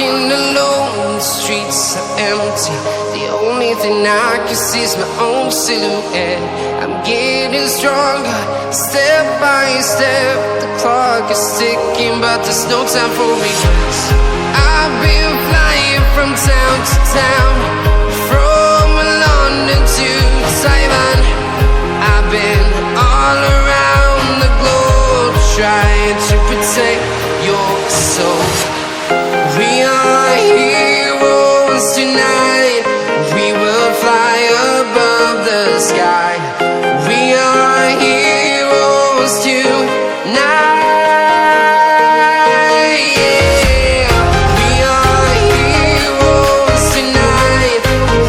Walking alone, the streets are empty. The only thing I can see is my own silhouette. I'm getting stronger, step by step. The clock is ticking, but there's no time for regrets. I've been flying from town to town, from London to Taiwan. I've been all around the globe, trying to protect your soul. We are heroes tonight. We will fly above the sky. We are heroes tonight. Yeah. We are heroes tonight.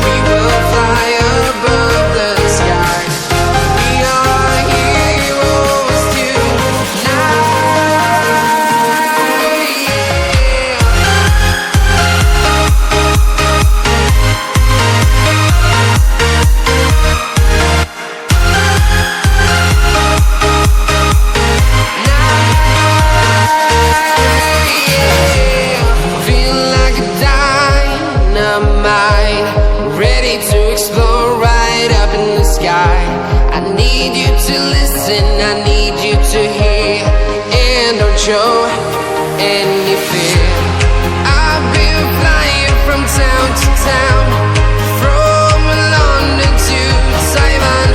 We will fly above the sky. We are heroes tonight. I need you to listen, I need you to hear, and don't show any fear. I've been flying from town to town, from London to Taiwan.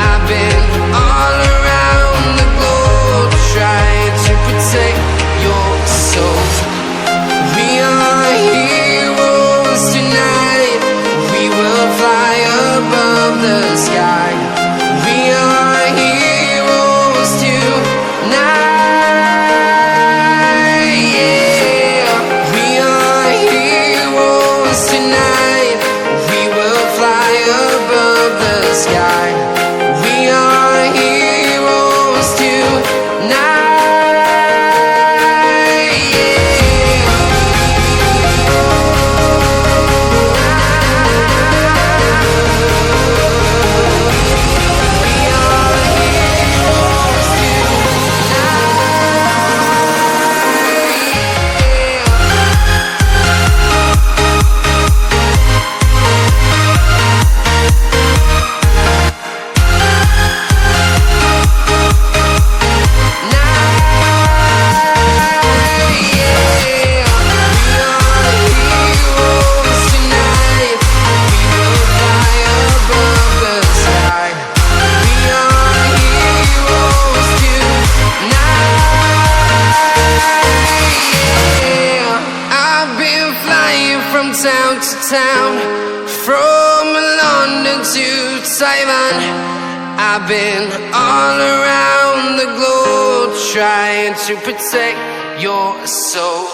I've been all around the globe, trying to protect your soul. We are heroes tonight. We will fly above the sky. We are heroes tonight. Yeah. We are heroes tonight. We will fly above the sky. We are heroes tonight. From town to town, from London to Taiwan. I've been all around the globe, trying to protect your soul.